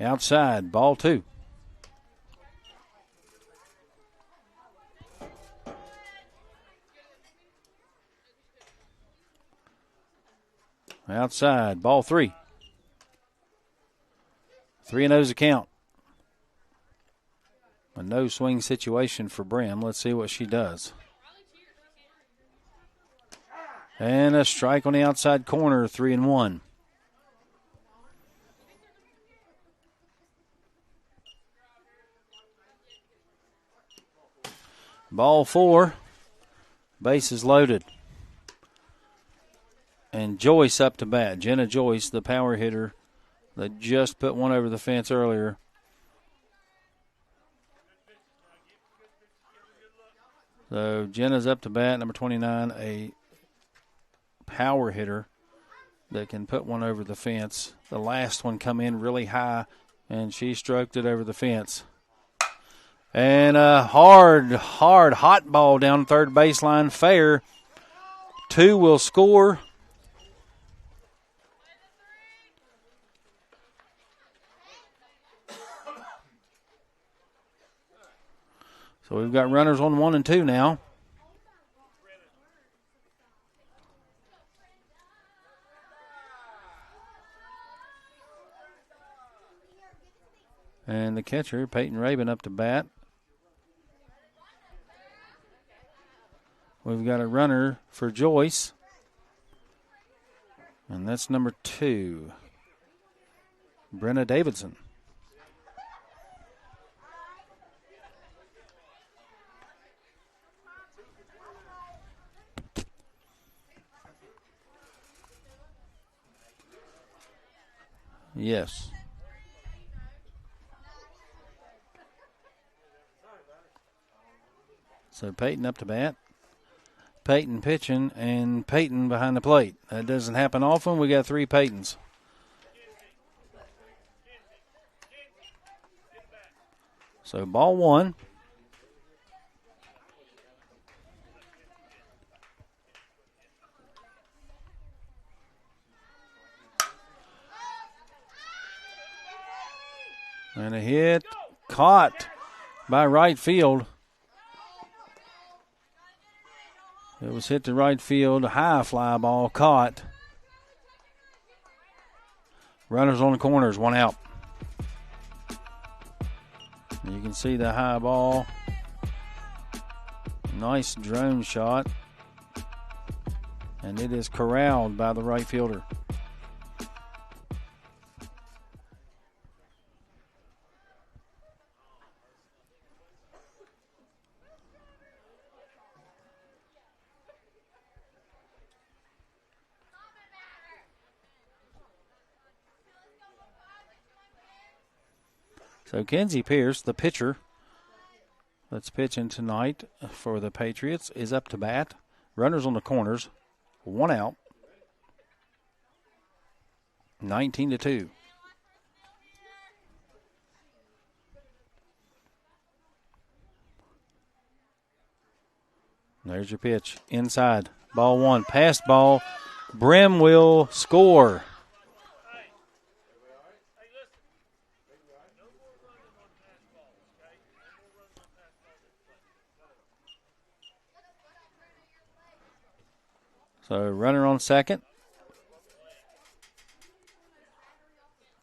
Outside, ball 2. Outside, ball 3. 3-0's a count. A no swing situation for Brim. Let's see what she does. And a strike on the outside corner, 3-1. Ball 4. Bases loaded. And Joyce up to bat. Jenna Joyce, the power hitter that just put one over the fence earlier. So Jenna's up to bat, number 29, a power hitter that can put one over the fence. The last one come in really high, and she stroked it over the fence. And a hot ball down third baseline, fair. 2 will score. So we've got runners on 1 and 2 now. And the catcher, Peyton Rabin, up to bat. We've got a runner for Joyce. And that's number 2, Brenna Davidson. Yes. So Peyton up to bat. Peyton pitching and Peyton behind the plate. That doesn't happen often. We got 3 Peytons. So ball 1. And a hit caught by right field. It was hit to right field, a high fly ball caught. Runners on the corners, 1 out. You can see the high ball. Nice drone shot. And it is corralled by the right fielder. So Kenzie Pierce, the pitcher that's pitching tonight for the Patriots, is up to bat. Runners on the corners, 1 out. 19-2. There's your pitch. Inside. Ball 1. Passed ball. Brim will score. So runner on second.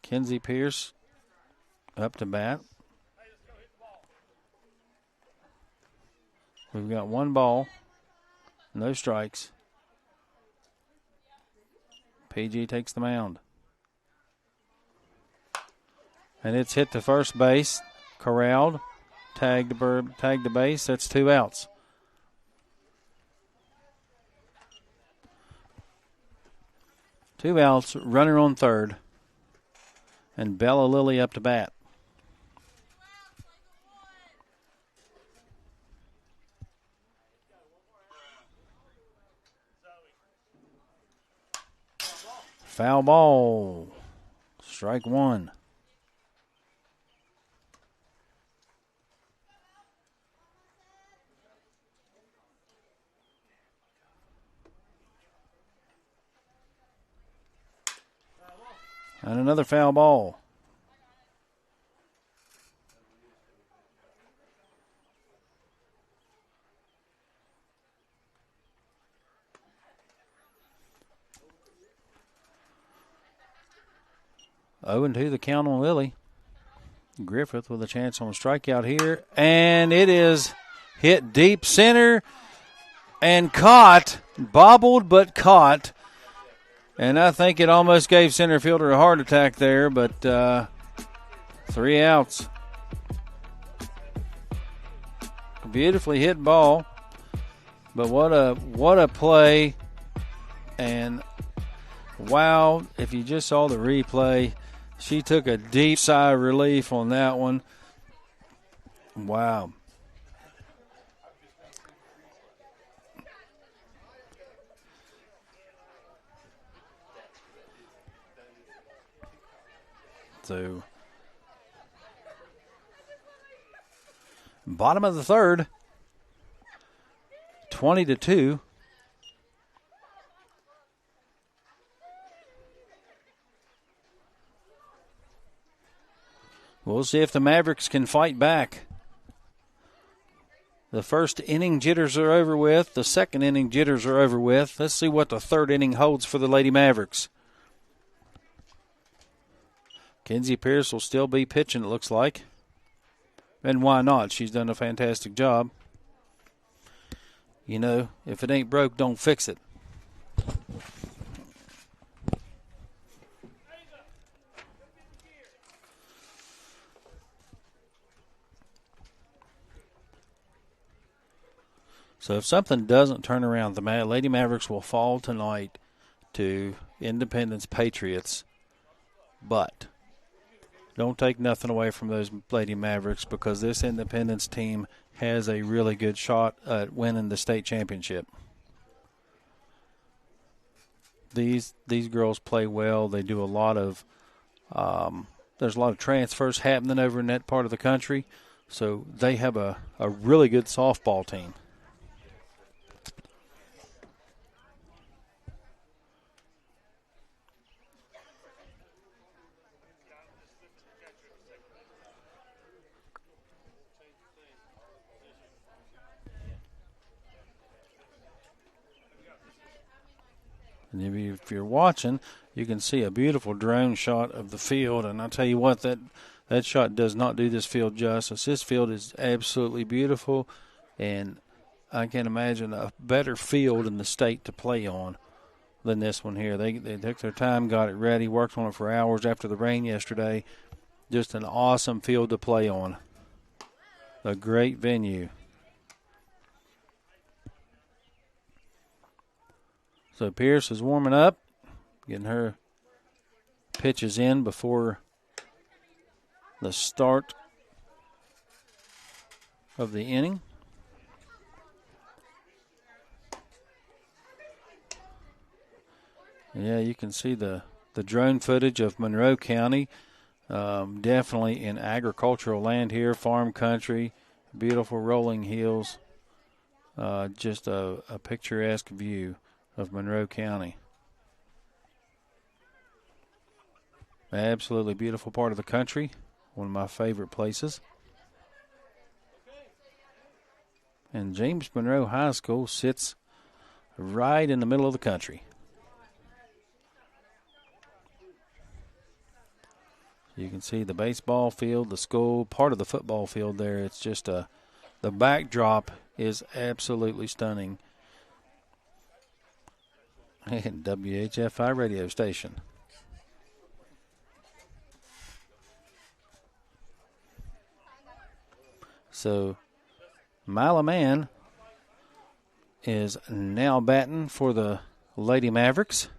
Kenzie Pierce up to bat. We've got 1 ball, no strikes. PG takes the mound. And it's hit to first base, corralled, tagged the base. That's 2 outs. Two outs, runner on third, and Bella Lilly up to bat. Foul ball, strike 1. And another foul ball. Oh, and 2 the count on Lilly. Griffith with a chance on a strikeout here. And it is hit deep center and caught. Bobbled but caught. And I think it almost gave center fielder a heart attack there, but 3 outs. Beautifully hit ball. But what a play. And wow, if you just saw the replay, she took a deep sigh of relief on that one. Wow. So, bottom of the third, 20-2. We'll see if the Mavericks can fight back. The first inning jitters are over with. The second inning jitters are over with. Let's see what the third inning holds for the Lady Mavericks. Kenzie Pierce will still be pitching, it looks like. And why not? She's done a fantastic job. You know, if it ain't broke, don't fix it. So if something doesn't turn around, the Lady Mavericks will fall tonight to Independence Patriots. But don't take nothing away from those Lady Mavericks, because this Independence team has a really good shot at winning the state championship. These girls play well. They do a lot of there's a lot of transfers happening over in that part of the country, so they have a really good softball team. And if you're watching, you can see a beautiful drone shot of the field. And I'll tell you what, that shot does not do this field justice. This field is absolutely beautiful, and I can't imagine a better field in the state to play on than this one here. They took their time, got it ready, worked on it for hours after the rain yesterday. Just an awesome field to play on. A great venue. So Pierce is warming up, getting her pitches in before the start of the inning. Yeah, you can see the drone footage of Monroe County. Definitely in agricultural land here, farm country, beautiful rolling hills. Just a picturesque view of Monroe County. Absolutely beautiful part of the country. One of my favorite places. And James Monroe High School sits right in the middle of the country. You can see the baseball field, the school, part of the football field there. It's just the backdrop is absolutely stunning. And WHFI radio station. So Mila Mann is now batting for the Lady Mavericks.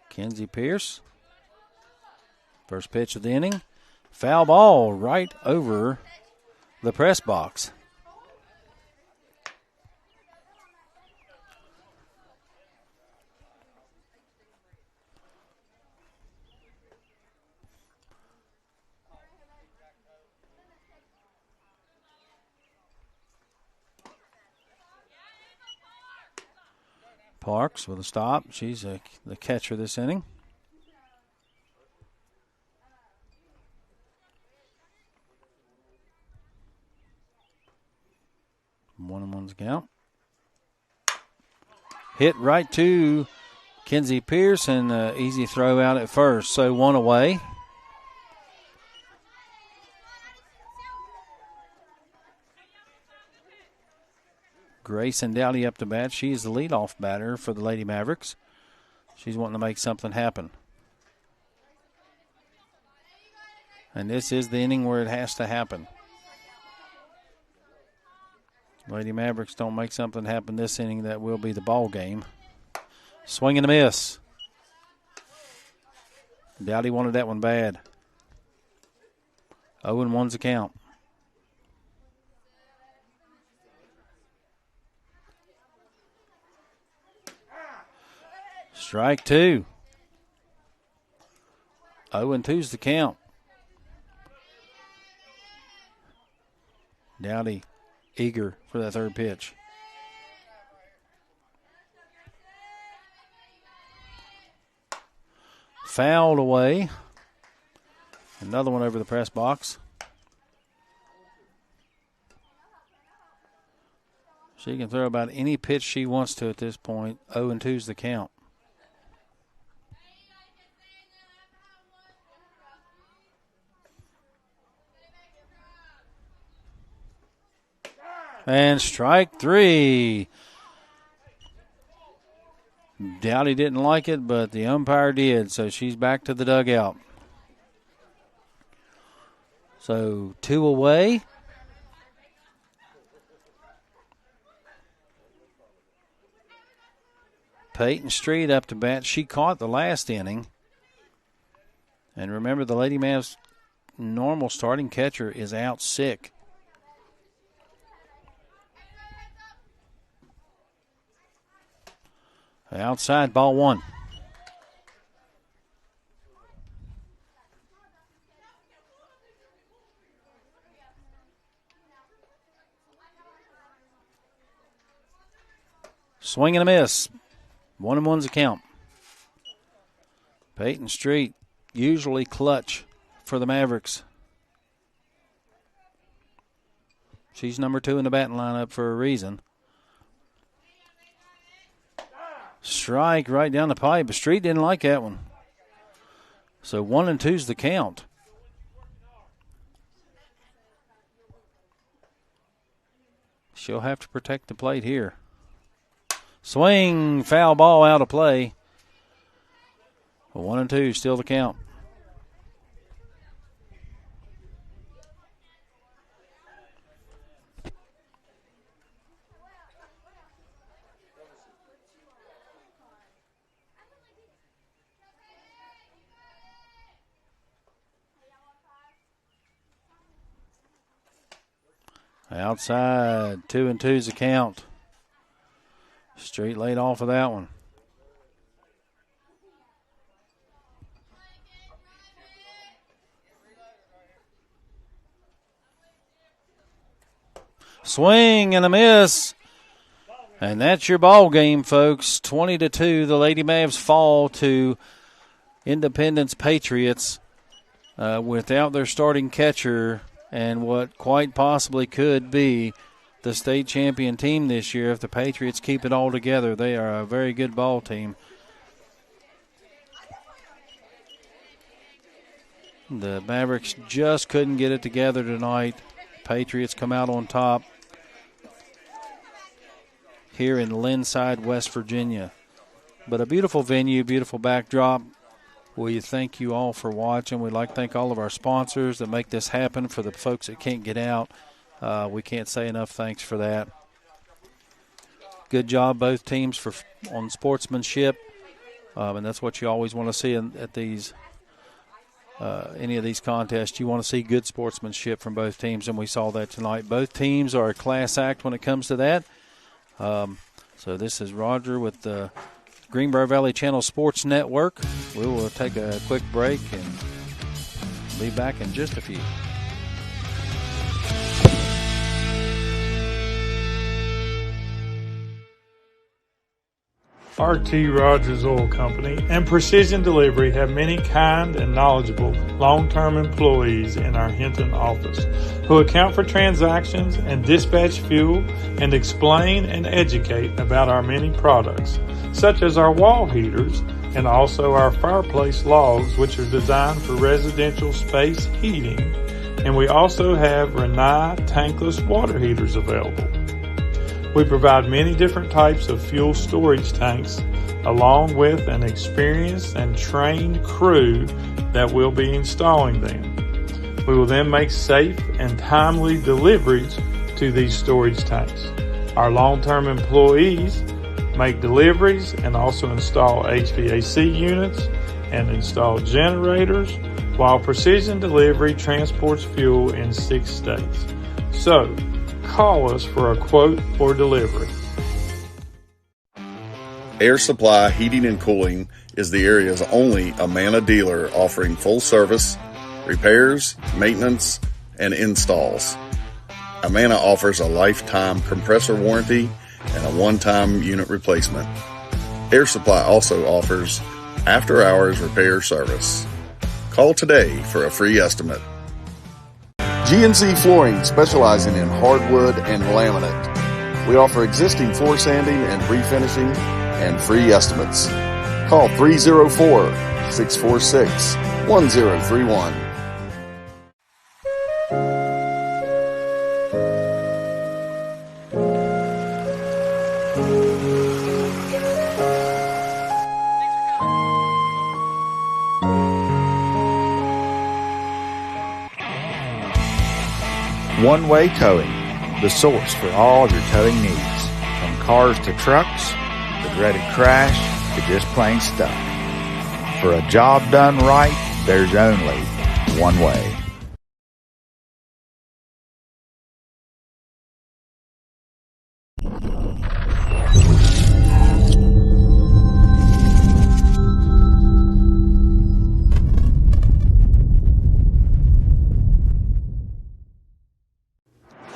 Kenzie Pierce. First pitch of the inning. Foul ball right over the press box. Parks with a stop. She's the catcher this inning. One and one's count. Hit right to Kenzie Pierce, and easy throw out at first. So one away. Grayson Dowdy up to bat. She's the leadoff batter for the Lady Mavericks. She's wanting to make something happen. And this is the inning where it has to happen. Lady Mavericks don't make something happen this inning, that will be the ball game. Swing and a miss. Dowdy wanted that one bad. 0-1's the count. Strike two. 0-2's the count. Dowdy eager for that third pitch. Fouled away. Another one over the press box. She can throw about any pitch she wants to at this point. 0-2's the count. And strike three. Dowdy didn't like it, but the umpire did, so she's back to the dugout. So 2 away. Peyton Street up to bat. She caught the last inning. And remember, the Lady Mavs' normal starting catcher is out sick. Outside, ball one. Swing and a miss. 1-1's the count. Peyton Street usually clutch for the Mavericks. She's number 2 in the batting lineup for a reason. Strike right down the pipe. Street didn't like that one. So 1-2's the count. She'll have to protect the plate here. Swing, foul ball out of play. 1-2, still the count. Outside, 2-2's the count. Street laid off of that one. Swing and a miss. And that's your ball game, folks. 20-2. The Lady Mavs fall to Independence Patriots without their starting catcher and what quite possibly could be the state champion team this year if the Patriots keep it all together. They are a very good ball team. The Mavericks just couldn't get it together tonight. Patriots come out on top here in Linside, West Virginia. But a beautiful venue, beautiful backdrop. We thank you all for watching. We'd like to thank all of our sponsors that make this happen. For the folks that can't get out, we can't say enough thanks for that. Good job, both teams, on sportsmanship, and that's what you always want to see at these any of these contests. You want to see good sportsmanship from both teams, and we saw that tonight. Both teams are a class act when it comes to that. So this is Roger with the Greenbrier Valley Channel Sports Network. We will take a quick break and be back in just a few. RT Rogers Oil Company and Precision Delivery have many kind and knowledgeable long-term employees in our Hinton office who account for transactions and dispatch fuel and explain and educate about our many products, such as our wall heaters and also our fireplace logs, which are designed for residential space heating, and we also have Renai tankless water heaters available. We provide many different types of fuel storage tanks along with an experienced and trained crew that will be installing them. We will then make safe and timely deliveries to these storage tanks. Our long-term employees make deliveries and also install HVAC units and install generators, while Precision Delivery transports fuel in 6 states. So, call us for a quote or delivery. Air Supply Heating and Cooling is the area's only Amana dealer offering full service, repairs, maintenance, and installs. Amana offers a lifetime compressor warranty and a one-time unit replacement. Air Supply also offers after-hours repair service. Call today for a free estimate. GNC Flooring, specializing in hardwood and laminate. We offer existing floor sanding and refinishing and free estimates. Call 304-646-1031. One-Way Towing, the source for all your towing needs. From cars to trucks, the dreaded crash, to just plain stuff. For a job done right, there's only one way.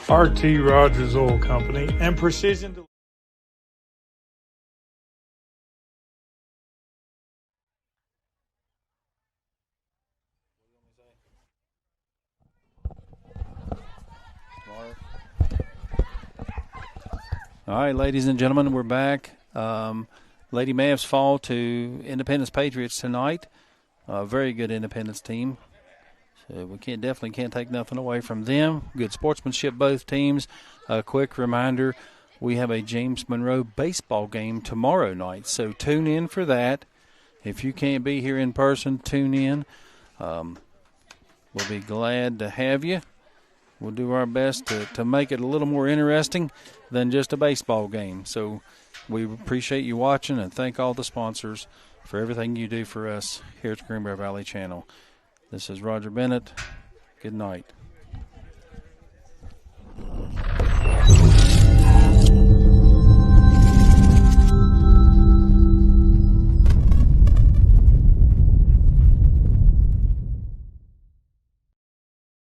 RT Rogers Oil Company and Precision Delivery. All right, ladies and gentlemen, we're back. Lady Mavs fall to Independence Patriots tonight. A very good Independence team. So we definitely can't take nothing away from them. Good sportsmanship, both teams. A quick reminder, we have a James Monroe baseball game tomorrow night. So tune in for that. If you can't be here in person, tune in. We'll be glad to have you. We'll do our best to make it a little more interesting than just a baseball game. So we appreciate you watching and thank all the sponsors for everything you do for us here at the Greenbrier Valley Channel. This is Roger Bennett. Good night.